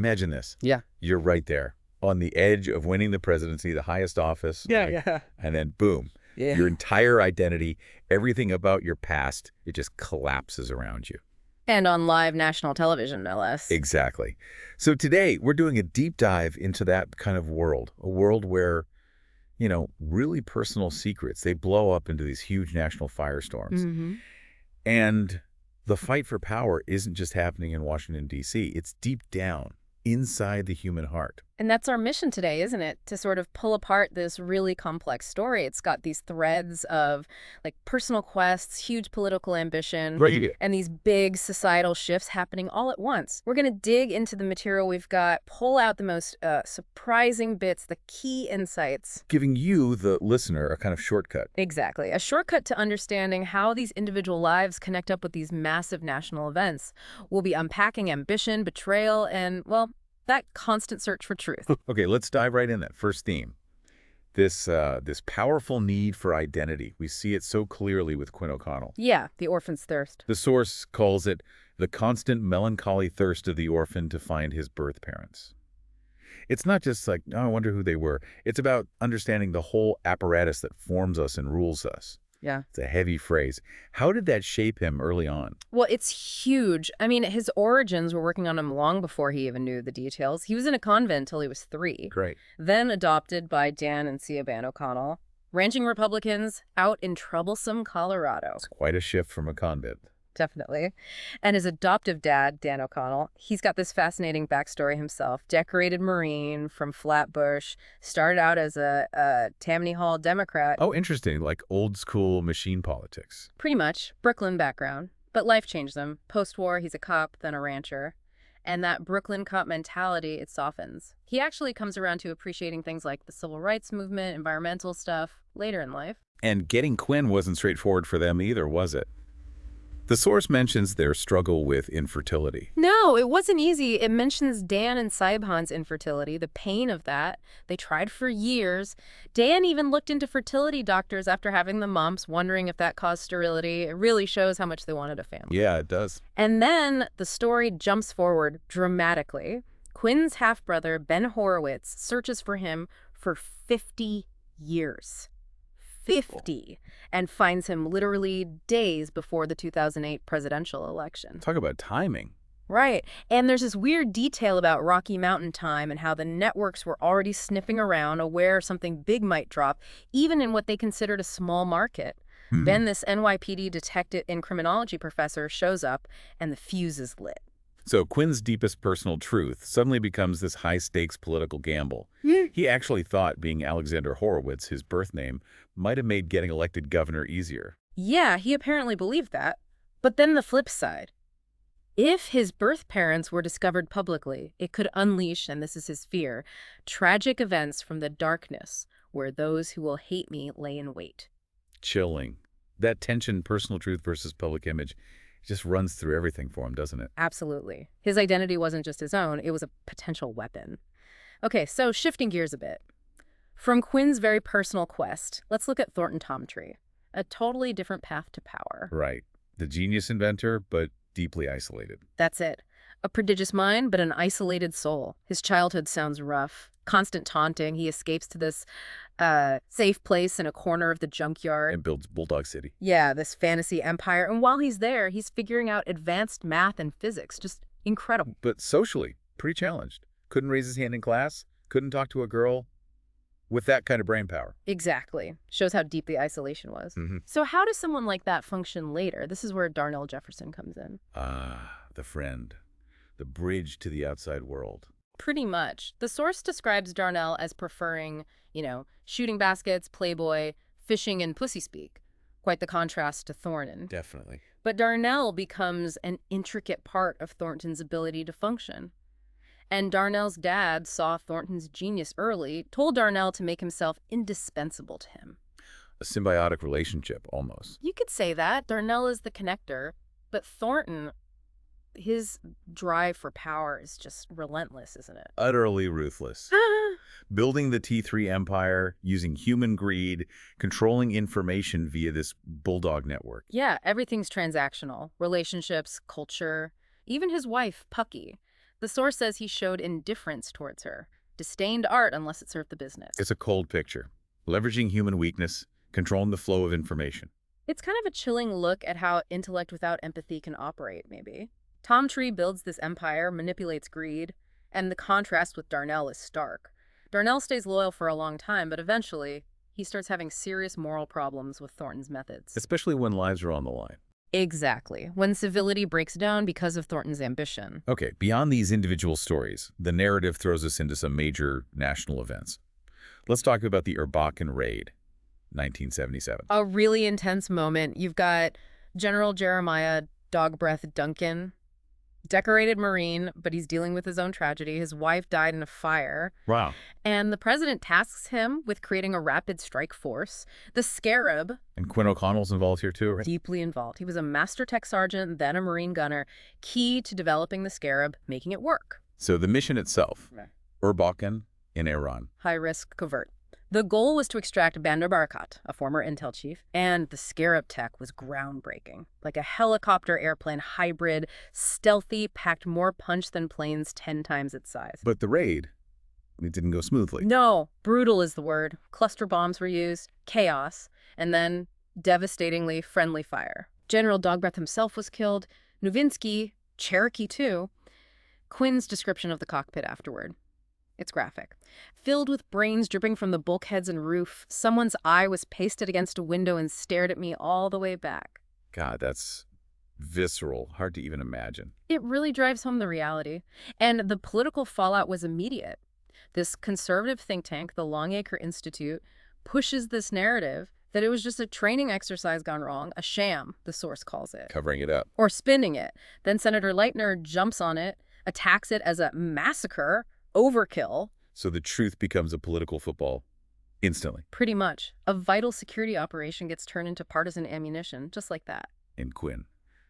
Imagine this. Yeah. You're right there on the edge of winning the presidency, the highest office. Yeah. And then boom, Yeah. your entire identity, everything about your past, it just collapses around you. And on live national television, no less. Exactly. So today we're doing a deep dive into that kind of world, a world where, really personal secrets, they blow up into these huge national firestorms. Mm-hmm. And the fight for power isn't just happening in Washington, D.C. It's deep down, inside the human heart. And that's our mission today, isn't it? To sort of pull apart this really complex story. It's got these threads of like personal quests, huge political ambition, and these big societal shifts happening all at once. We're going to dig into the material we've got, pull out the most surprising bits, the key insights. Giving you, the listener, a kind of shortcut. Exactly. A shortcut to understanding how these individual lives connect up with these massive national events. We'll be unpacking ambition, betrayal, and, well, that constant search for truth. Okay, let's dive right in. That first theme. This powerful need for identity. We see it so clearly with Quinn O'Connell. Yeah, the orphan's thirst. The source calls it the constant melancholy thirst of the orphan to find his birth parents. It's not just like, oh, I wonder who they were. It's about understanding the whole apparatus that forms us and rules us. Yeah. It's a heavy phrase. How did that shape him early on? Well, it's huge. I mean, his origins were working on him long before he even knew the details. He was in a convent until he was 3. Great. Then adopted by Dan and Siobhan O'Connell, ranching Republicans out in troublesome Colorado. It's quite a shift from a convent. Definitely. And his adoptive dad, Dan O'Connell, he's got this fascinating backstory himself. Decorated Marine from Flatbush, started out as a Tammany Hall Democrat. Oh, interesting. Like old school machine politics. Pretty much. Brooklyn background. But life changed him. Post-war, he's a cop, then a rancher. And that Brooklyn cop mentality, it softens. He actually comes around to appreciating things like the civil rights movement, environmental stuff, later in life. And getting Quinn wasn't straightforward for them either, was it? The source mentions their struggle with infertility. No, it wasn't easy. It mentions Dan and Saibhan's infertility, the pain of that. They tried for years. Dan even looked into fertility doctors after having the mumps, wondering if that caused sterility. It really shows how much they wanted a family. Yeah, it does. And then the story jumps forward dramatically. Quinn's half-brother, Ben Horowitz, searches for him for 50 years. 50, and finds him literally days before the 2008 presidential election. Talk about timing. Right. And there's this weird detail about Rocky Mountain time and how the networks were already sniffing around, aware something big might drop, even in what they considered a small market. Then this NYPD detective and criminology professor shows up, and the fuse is lit. So Quinn's deepest personal truth suddenly becomes this high-stakes political gamble. He actually thought being Alexander Horowitz, his birth name, might have made getting elected governor easier. Yeah, he apparently believed that. But then the flip side. If his birth parents were discovered publicly, it could unleash, and this is his fear, tragic events from the darkness where those who will hate me lay in wait. Chilling. That tension, personal truth versus public image, just runs through everything for him, doesn't it? Absolutely. His identity wasn't just his own, it was a potential weapon. Okay, so shifting gears a bit. From Quinn's very personal quest, let's look at Thornton Tomtree, a totally different path to power. Right. The genius inventor, but deeply isolated. That's it. A prodigious mind, but an isolated soul. His childhood sounds rough. Constant taunting. He escapes to this safe place in a corner of the junkyard. And builds Bulldog City. Yeah, this fantasy empire. And while he's there, he's figuring out advanced math and physics. Just incredible. But socially, pretty challenged. Couldn't raise his hand in class. Couldn't talk to a girl with that kind of brain power. Exactly. Shows how deep the isolation was. So how does someone like that function later? This is where Darnell Jefferson comes in. The friend. The bridge to the outside world. Pretty much. The source describes Darnell as preferring, shooting baskets, playboy, fishing, and pussy speak. Quite the contrast to Thornton. Definitely. But Darnell becomes an intricate part of Thornton's ability to function. And Darnell's dad saw Thornton's genius early, told Darnell to make himself indispensable to him. A symbiotic relationship, almost. You could say that. Darnell is the connector, but Thornton, his drive for power is just relentless, isn't it? Utterly ruthless. Building the T3 empire, using human greed, controlling information via this bulldog network. Yeah, everything's transactional. Relationships, culture, even his wife, Pucky. The source says he showed indifference towards her, disdained art unless it served the business. It's a cold picture, leveraging human weakness, controlling the flow of information. It's kind of a chilling look at how intellect without empathy can operate, maybe. Tom Tree builds this empire, manipulates greed, and the contrast with Darnell is stark. Darnell stays loyal for a long time, but eventually, he starts having serious moral problems with Thornton's methods. Especially when lives are on the line. Exactly. When civility breaks down because of Thornton's ambition. Okay, beyond these individual stories, the narrative throws us into some major national events. Let's talk about the Erbakan Raid, 1977. A really intense moment. You've got General Jeremiah Dog Breath Duncan, decorated Marine, but he's dealing with his own tragedy. His wife died in a fire. Wow. And the president tasks him with creating a rapid strike force. The Scarab. And Quinn O'Connell's involved here too, right? Deeply involved. He was a master tech sergeant, then a Marine gunner, key to developing the Scarab, making it work. So the mission itself, Right. Erbakan in Iran. High-risk covert. The goal was to extract Bandar Barakat, a former intel chief, and the Scarab tech was groundbreaking. Like a helicopter-airplane hybrid, stealthy, packed more punch than planes 10 times its size. But the raid, it didn't go smoothly. No, brutal is the word. Cluster bombs were used, chaos, and then devastatingly friendly fire. General Dogbreath himself was killed, Novinsky, Cherokee too. Quinn's description of the cockpit afterward. It's graphic. Filled with brains dripping from the bulkheads and roof, someone's eye was pasted against a window and stared at me all the way back. God, that's visceral. Hard to even imagine. It really drives home the reality. And the political fallout was immediate. This conservative think tank, the Longacre Institute, pushes this narrative that it was just a training exercise gone wrong, a sham, the source calls it. Covering it up. Or spinning it. Then Senator Leitner jumps on it, attacks it as a massacre, overkill. So the truth becomes a political football instantly. Pretty much. A vital security operation gets turned into partisan ammunition, just like that. And Quinn,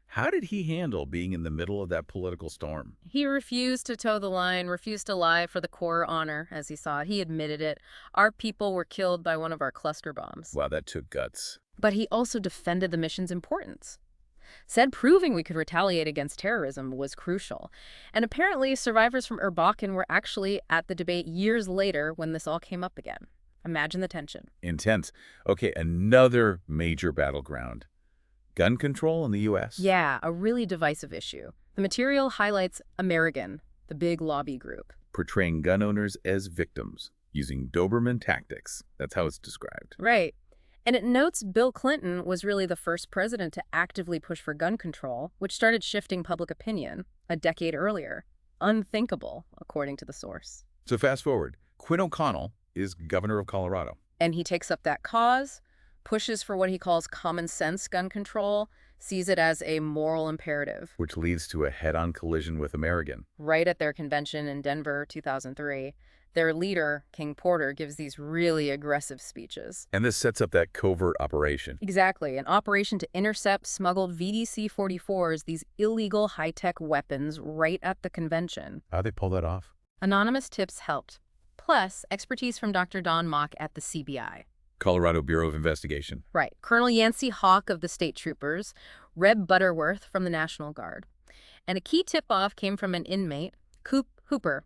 how did he handle being in the middle of that political storm? He refused to toe the line, refused to lie for the Corps honor, as he saw it. He admitted it. Our people were killed by one of our cluster bombs. Wow, that took guts. But he also defended the mission's importance. Said proving we could retaliate against terrorism was crucial. And apparently, survivors from Erbakan were actually at the debate years later when this all came up again. Imagine the tension. Intense. Okay, another major battleground. Gun control in the U.S.? Yeah, a really divisive issue. The material highlights American, the big lobby group. Portraying gun owners as victims, using Doberman tactics. That's how it's described. Right. And it notes Bill Clinton was really the first president to actively push for gun control, which started shifting public opinion a decade earlier. Unthinkable, according to the source. So fast forward. Quinn O'Connell is governor of Colorado. And he takes up that cause, pushes for what he calls common sense gun control, sees it as a moral imperative. Which leads to a head-on collision with American. Right at their convention in Denver, 2003, their leader, King Porter, gives these really aggressive speeches. And this sets up that covert operation. Exactly, an operation to intercept smuggled VDC-44s, these illegal high-tech weapons, right at the convention. How'd they pull that off? Anonymous tips helped, plus expertise from Dr. Don Mock at the CBI. Colorado Bureau of Investigation. Right. Colonel Yancey Hawk of the State Troopers, Reb Butterworth from the National Guard. And a key tip-off came from an inmate, Coop Hooper.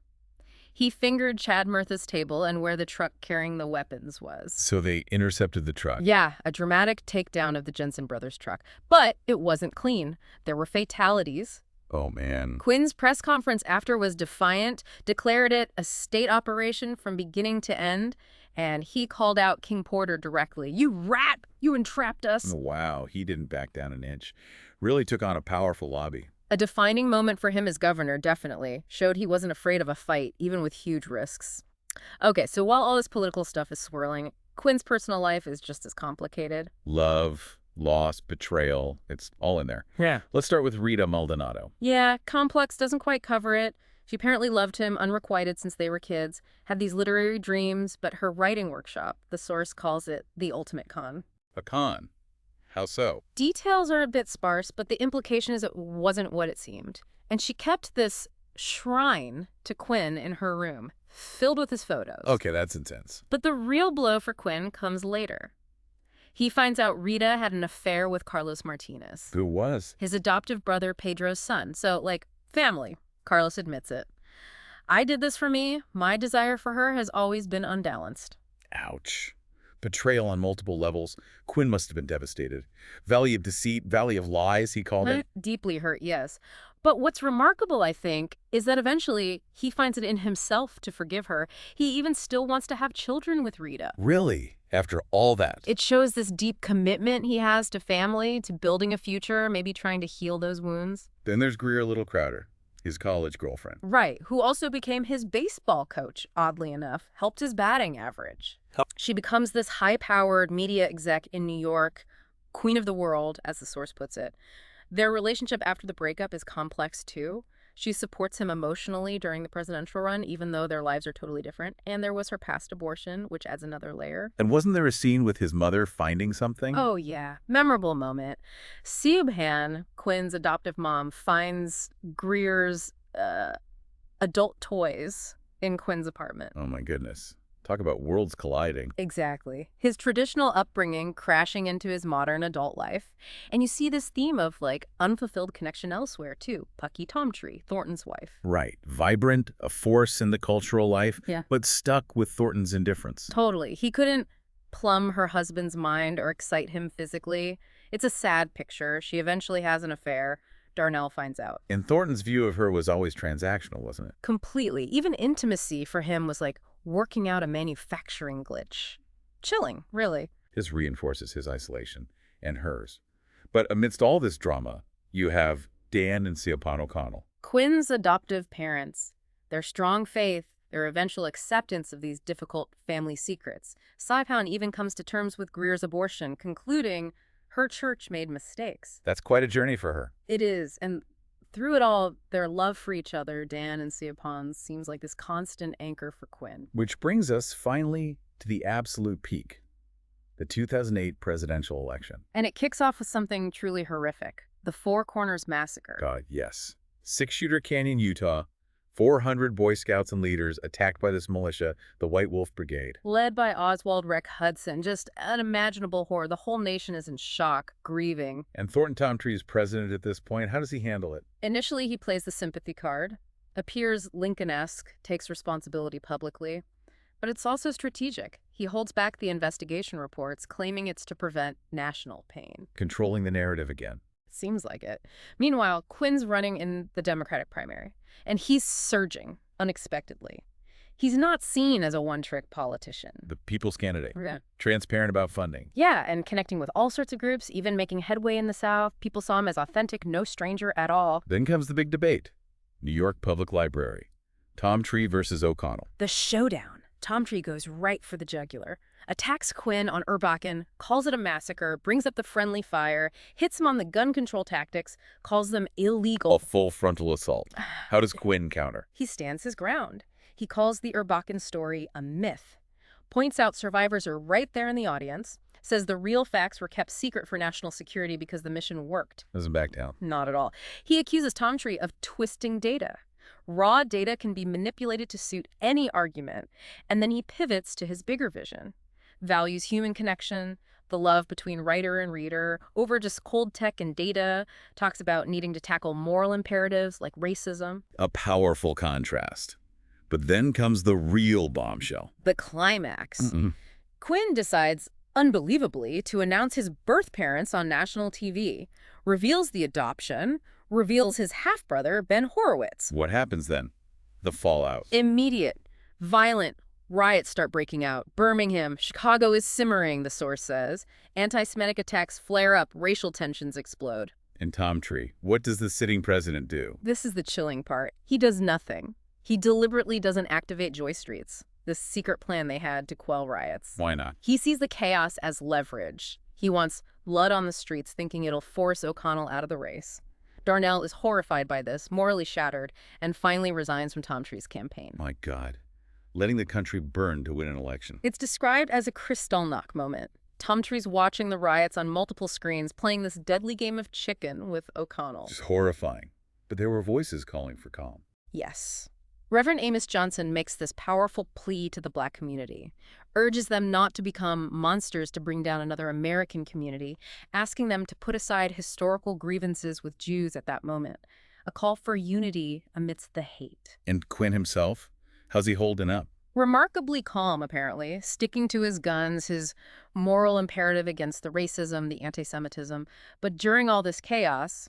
He fingered Chad Murtha's table and where the truck carrying the weapons was. So they intercepted the truck. Yeah, a dramatic takedown of the Jensen brothers' truck. But it wasn't clean. There were fatalities. Oh, man. Quinn's press conference after was defiant, declared it a state operation from beginning to end, and he called out King Porter directly. You rat! You entrapped us! Wow, he didn't back down an inch. Really took on a powerful lobby. A defining moment for him as governor, definitely. Showed he wasn't afraid of a fight, even with huge risks. Okay, so while all this political stuff is swirling, Quinn's personal life is just as complicated. Love, loss, betrayal, it's all in there. Yeah. Let's start with Rita Maldonado. Yeah, complex doesn't quite cover it. She apparently loved him unrequited since they were kids, had these literary dreams, but her writing workshop, the source calls it the ultimate con. A con? How so? Details are a bit sparse, but the implication is it wasn't what it seemed. And she kept this shrine to Quinn in her room, filled with his photos. Okay, that's intense. But the real blow for Quinn comes later. He finds out Rita had an affair with Carlos Martinez. Who was? His adoptive brother Pedro's son. So, like, family. Carlos admits it. I did this for me. My desire for her has always been unbalanced. Ouch. Betrayal on multiple levels. Quinn must have been devastated. Valley of deceit, valley of lies, he called it. Deeply hurt, yes. But what's remarkable, I think, is that eventually he finds it in himself to forgive her. He even still wants to have children with Rita. Really? After all that? It shows this deep commitment he has to family, to building a future, maybe trying to heal those wounds. Then there's Greer Little Crowder, his college girlfriend. Right, who also became his baseball coach, oddly enough, helped his batting average. She becomes this high-powered media exec in New York, queen of the world, as the source puts it. Their relationship after the breakup is complex, too. She supports him emotionally during the presidential run, even though their lives are totally different. And there was her past abortion, which adds another layer. And wasn't there a scene with his mother finding something? Oh, yeah. Memorable moment. Siobhan, Quinn's adoptive mom, finds Greer's adult toys in Quinn's apartment. Oh, my goodness. Talk about worlds colliding. Exactly. His traditional upbringing crashing into his modern adult life. And you see this theme of, like, unfulfilled connection elsewhere, too. Pucky Tomtree, Thornton's wife. Right. Vibrant, a force in the cultural life, Yeah. but stuck with Thornton's indifference. Totally. He couldn't plumb her husband's mind or excite him physically. It's a sad picture. She eventually has an affair. Darnell finds out. And Thornton's view of her was always transactional, wasn't it? Completely. Even intimacy for him was like working out a manufacturing glitch. Chilling, really. This reinforces his isolation, and hers. But amidst all this drama, you have Dan and Quinn O'Connell. Quinn's adoptive parents, their strong faith, their eventual acceptance of these difficult family secrets. Saipan even comes to terms with Greer's abortion, concluding her church made mistakes. That's quite a journey for her. It is, and through it all, their love for each other, Dan and Siobhan, seems like this constant anchor for Quinn. Which brings us finally to the absolute peak, the 2008 presidential election. And it kicks off with something truly horrific, the Four Corners Massacre. God, yes. Six-Shooter Canyon, Utah, 400 Boy Scouts and leaders attacked by this militia, the White Wolf Brigade. Led by Oswald Reck Hudson, just unimaginable horror. The whole nation is in shock, grieving. And Thornton Tomtree is president at this point. How does he handle it? Initially, he plays the sympathy card, appears Lincoln-esque, takes responsibility publicly. But it's also strategic. He holds back the investigation reports, claiming it's to prevent national pain. Controlling the narrative again. Seems like it. Meanwhile, Quinn's running in the Democratic primary, and he's surging unexpectedly. He's not seen as a one-trick politician. The people's candidate. Yeah. Transparent about funding. Yeah, and connecting with all sorts of groups, even making headway in the South. People saw him as authentic, no stranger at all. Then comes the big debate. New York Public Library. Tomtree versus O'Connell. The showdown. Tomtree goes right for the jugular, attacks Quinn on Urbachen, calls it a massacre, brings up the friendly fire, hits him on the gun control tactics, calls them illegal. A full frontal assault. How does Quinn counter? He stands his ground. He calls the Urbachen story a myth, points out survivors are right there in the audience, says the real facts were kept secret for national security because the mission worked. Doesn't back down. Not at all. He accuses Tomtree of twisting data. Raw data can be manipulated to suit any argument, and then he pivots to his bigger vision. Values human connection, the love between writer and reader, over just cold tech and data, talks about needing to tackle moral imperatives like racism. A powerful contrast. But then comes the real bombshell. The climax. Quinn decides, unbelievably, to announce his birth parents on national TV, reveals the adoption, reveals his half-brother, Ben Horowitz. What happens then? The fallout. Immediate, violent riots start breaking out. Birmingham, Chicago is simmering, the source says. Anti-Semitic attacks flare up, racial tensions explode. And Tomtree, what does the sitting president do? This is the chilling part. He does nothing. He deliberately doesn't activate Joy Streets, this secret plan they had to quell riots. Why not? He sees the chaos as leverage. He wants blood on the streets, thinking it'll force O'Connell out of the race. Darnell is horrified by this, morally shattered, and finally resigns from Tomtree's campaign. My God. Letting the country burn to win an election. It's described as a Kristallnacht moment. Tomtree's watching the riots on multiple screens, playing this deadly game of chicken with O'Connell. Just horrifying. But there were voices calling for calm. Yes. Reverend Amos Johnson makes this powerful plea to the Black community, urges them not to become monsters to bring down another American community, asking them to put aside historical grievances with Jews at that moment. a call for unity amidst the hate. And Quinn himself? How's he holding up? Remarkably calm, apparently, sticking to his guns, his moral imperative against the racism, the anti-Semitism. But during all this chaos,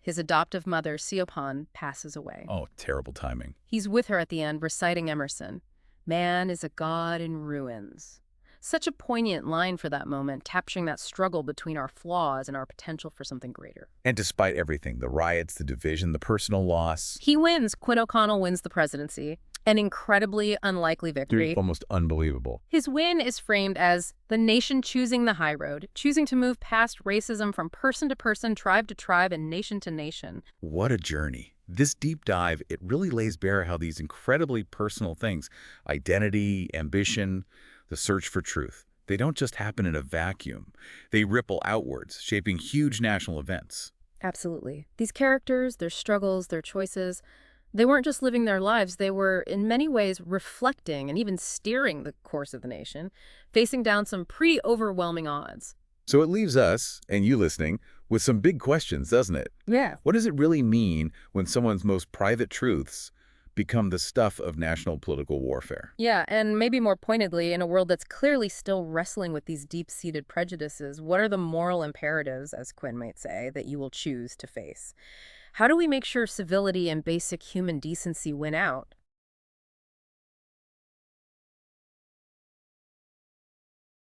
his adoptive mother, Siobhan, passes away. Oh, terrible timing. He's with her at the end, reciting Emerson, "Man is a god in ruins." Such a poignant line for that moment, capturing that struggle between our flaws and our potential for something greater. And despite everything, the riots, the division, the personal loss. He wins. Quinn O'Connell wins the presidency. An incredibly unlikely victory. Almost unbelievable. His win is framed as the nation choosing the high road, choosing to move past racism from person to person, tribe to tribe, and nation to nation. What a journey. This deep dive, it really lays bare how these incredibly personal things, identity, ambition, the search for truth, they don't just happen in a vacuum. They ripple outwards, shaping huge national events. Absolutely. These characters, their struggles, their choices, they weren't just living their lives, they were in many ways reflecting and even steering the course of the nation, facing down some pretty overwhelming odds. So it leaves us, and you listening, with some big questions, doesn't it? Yeah. What does it really mean when someone's most private truths become the stuff of national political warfare? Yeah, and maybe more pointedly, in a world that's clearly still wrestling with these deep-seated prejudices, what are the moral imperatives, as Quinn might say, that you will choose to face? How do we make sure civility and basic human decency win out?